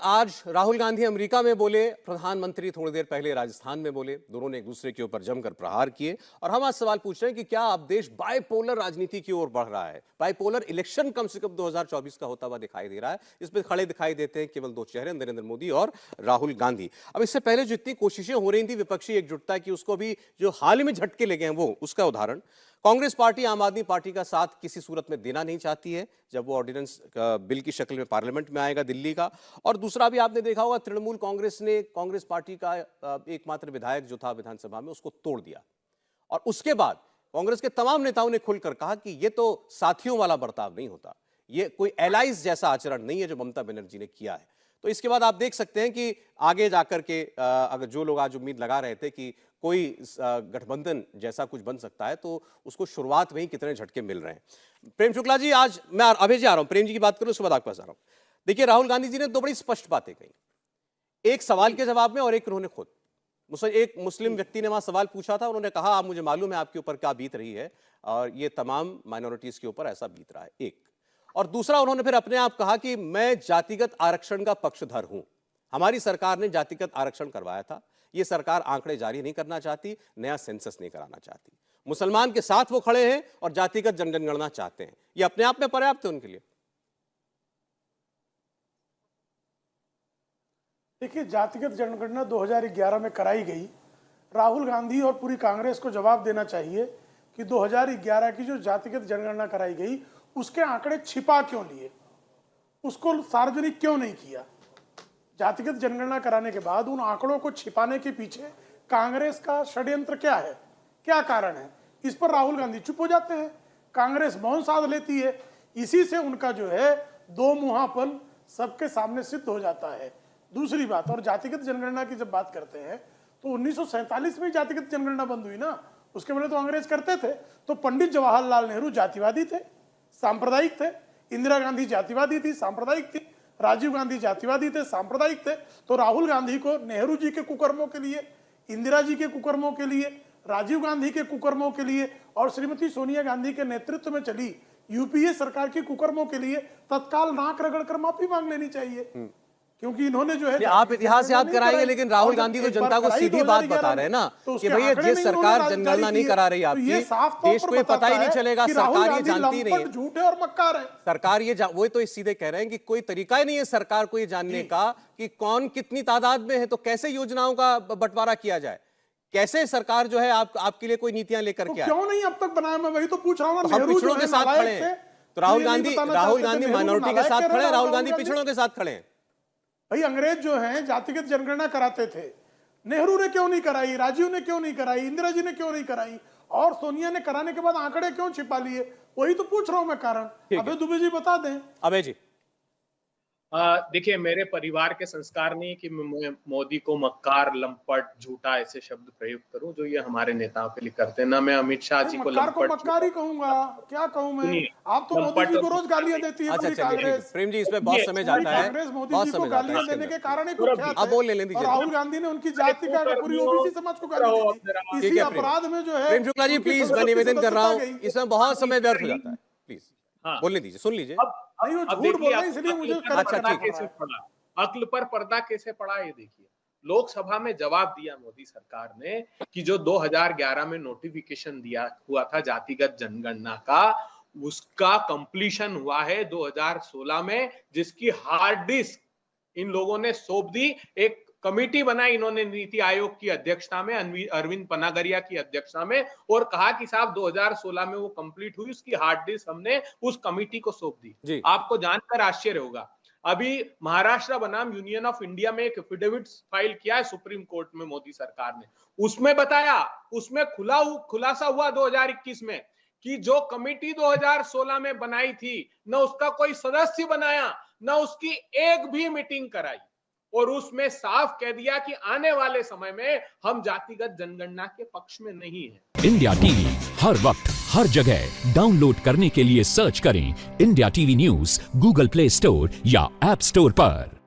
आज राहुल गांधी अमेरिका में बोले, प्रधानमंत्री थोड़ी देर पहले राजस्थान में बोले। दोनों ने एक दूसरे के ऊपर जमकर प्रहार किए और हम आज सवाल पूछ रहे हैं कि क्या अब देश बाइपोलर राजनीति की ओर बढ़ रहा है। बाइपोलर इलेक्शन कम से कम 2024 का होता हुआ दिखाई दे रहा है। इसमें खड़े दिखाई देते हैं केवल दो चेहरे, नरेंद्र मोदी और राहुल गांधी। अब इससे पहले जो इतनी कोशिशें हो रही थी विपक्षी एकजुटता की, उसको भी जो हाल ही में झटके लगे हैं वो उसका उदाहरण। कांग्रेस पार्टी आम आदमी पार्टी का साथ किसी सूरत में देना नहीं चाहती है जब वो ऑर्डिनेंस बिल की शक्ल में पार्लियामेंट में आएगा दिल्ली का। और दूसरा भी आपने देखा होगा, तृणमूल कांग्रेस ने कांग्रेस पार्टी का एकमात्र विधायक जो था विधानसभा में उसको तोड़ दिया। और उसके बाद कांग्रेस के तमाम नेताओं ने खुलकर कहा कि ये तो साथियों वाला बर्ताव नहीं होता, ये कोई एलाइज जैसा आचरण नहीं है जो ममता बनर्जी ने किया है। तो इसके बाद आप देख सकते हैं कि आगे जाकर के अगर जो लोग आज उम्मीद लगा रहे थे कि कोई गठबंधन जैसा कुछ बन सकता है, तो उसको शुरुआत में ही कितने झटके मिल रहे हैं। प्रेम शुक्ला जी, आज मैं अभय जी आ रहा हूं, प्रेम जी की बात करूं उसके बाद आपके पास आ रहा हूं। देखिए, राहुल गांधी जी ने दो बड़ी स्पष्ट बातें कही, एक सवाल के जवाब में और एक उन्होंने खुद। एक मुस्लिम व्यक्ति ने वहां सवाल पूछा था, उन्होंने कहा आप मुझे मालूम है आपके ऊपर क्या बीत रही है और ये तमाम माइनॉरिटीज के ऊपर ऐसा बीत रहा है, एक। और दूसरा, उन्होंने फिर अपने आप कहा कि मैं जातिगत आरक्षण का पक्षधर हूं। हमारी सरकार ने जातिगत आरक्षण करवाया था, ये सरकार आंकड़े जारी नहीं करना चाहती, नया सेंसस नहीं कराना चाहती। मुसलमान के साथ वो खड़े हैं और जातिगत जनगणना चाहते हैं। ये अपने आप में पर्याप्त है उनके लिए? देखिए, जातिगत जनगणना 2011 में कराई गई। राहुल गांधी और पूरी कांग्रेस को जवाब देना चाहिए कि 2011 की जो जातिगत जनगणना कराई गई उसके आंकड़े छिपा क्यों लिए, उसको सार्वजनिक क्यों नहीं किया। जातिगत जनगणना कराने के बाद उन आंकड़ों को छिपाने के पीछे कांग्रेस का षड्यंत्र क्या है, क्या कारण है, इस पर राहुल गांधी चुप हो जाते हैं, कांग्रेस मौन साध लेती है। इसी से उनका जो है दो मुहांपन सबके सामने सिद्ध हो जाता है। दूसरी बात, और जातिगत जनगणना की जब बात करते हैं तो 1947 में जातिगत जनगणना बंद हुई ना, उसके पहले तो अंग्रेज करते थे। तो पंडित जवाहरलाल नेहरू जातिवादी थे, सांप्रदायिक थे, इंदिरा गांधी जातिवादी थी, सांप्रदायिक थी, राजीव गांधी जातिवादी थे, सांप्रदायिक थे। तो राहुल गांधी को नेहरू जी के कुकर्मों के लिए, इंदिरा जी के कुकर्मों के लिए, राजीव गांधी के कुकर्मों के लिए और श्रीमती सोनिया गांधी के नेतृत्व में चली यूपीए सरकार की कुकर्मों के लिए तत्काल नाक रगड़कर माफी मांग लेनी चाहिए, क्योंकि इन्होंने जो है, आप इतिहास याद कराएंगे लेकिन राहुल गांधी तो जनता को सीधी बात बता रहे हैं ना कि भैया जिस सरकार जनगणना नहीं करा रही आपकी, देश को ये पता ही नहीं चलेगा, सरकार ये जानती नहीं है, झूठे और मक्कार है सरकार ये वो तो इस सीधे कह रहे हैं कि कोई तरीका ही नहीं है सरकार को ये जानने का कि कौन कितनी तादाद में है, तो कैसे योजनाओं का बंटवारा किया जाए, कैसे सरकार जो है आपके लिए कोई नीतियां लेकर के आए। क्यों नहीं अब तक बनाया, मैं वही तो पूछ रहा हूँ। हम पिछड़ों के साथ खड़े हैं, तो राहुल गांधी माइनॉरिटी के साथ खड़े हैं, राहुल गांधी पिछड़ों के साथ खड़े हैं। भाई, अंग्रेज जो हैं जातिगत जनगणना कराते थे, नेहरू ने क्यों नहीं कराई, राजीव ने क्यों नहीं कराई, इंदिरा जी ने क्यों नहीं कराई, और सोनिया ने कराने के बाद आंकड़े क्यों छिपा लिए, वही तो पूछ रहा हूं मैं कारण। अभय दुबे जी बता दें। अभय जी, देखिए, मेरे परिवार के संस्कार नहीं कि मैं मोदी को मक्कार, लंपट, झूठा ऐसे शब्द प्रयोग करूं जो ये हमारे नेताओं के लिए करते हैं। ना मैं अमित शाह जी को लंपट, मक्कार ही कहूंगा, क्या कहूं मैं। आप तो मोदी जी को रोज गालियां देती है पूरी कांग्रेस। प्रेम जी, इसमें बहुत समय जाता है, कांग्रेस मोदी जी को गालियां देने के कारण ही कुख्यात अब बोल ले दीजिए। राहुल गांधी ने उनकी जाति का पूरी ओबीसी समाज को गाली दी, इसी अपराध में जो है। प्रेम शुक्ला जी प्लीज, मैं निवेदन कर रहा हूँ, इसमें बहुत समय व्यर्थ हो जाता है, प्लीज बोलने दीजिए, सुन लीजिए। अक्ल पर पर्दा कैसे पड़ा, ये देखिए। लोकसभा में जवाब दिया मोदी सरकार ने कि जो 2011 में नोटिफिकेशन दिया हुआ था जातिगत जनगणना का, उसका कंप्लीशन हुआ है 2016 में, जिसकी हार्ड डिस्क इन लोगों ने सौंप दी। एक कमेटी बनाई इन्होंने नीति आयोग की अध्यक्षता में, अरविंद पनागरिया की अध्यक्षता में, और कहा कि साहब 2016 में वो कंप्लीट हुई, उसकी हार्ड डिस्क हमने उस कमेटी को सौंप दी। आपको जानकर आश्चर्य होगा, अभी महाराष्ट्र बनाम यूनियन ऑफ इंडिया में एक एफिडेविट फाइल किया है सुप्रीम कोर्ट में मोदी सरकार ने। उसमें बताया, उसमें खुलासा हुआ 2021 में कि जो कमेटी 2016 में बनाई थी, न उसका कोई सदस्य बनाया, न उसकी एक भी मीटिंग कराई, और उसमें साफ कह दिया कि आने वाले समय में हम जातिगत जनगणना के पक्ष में नहीं हैं। इंडिया टीवी हर वक्त हर जगह डाउनलोड करने के लिए सर्च करें India TV news Google play store या ऐप स्टोर पर।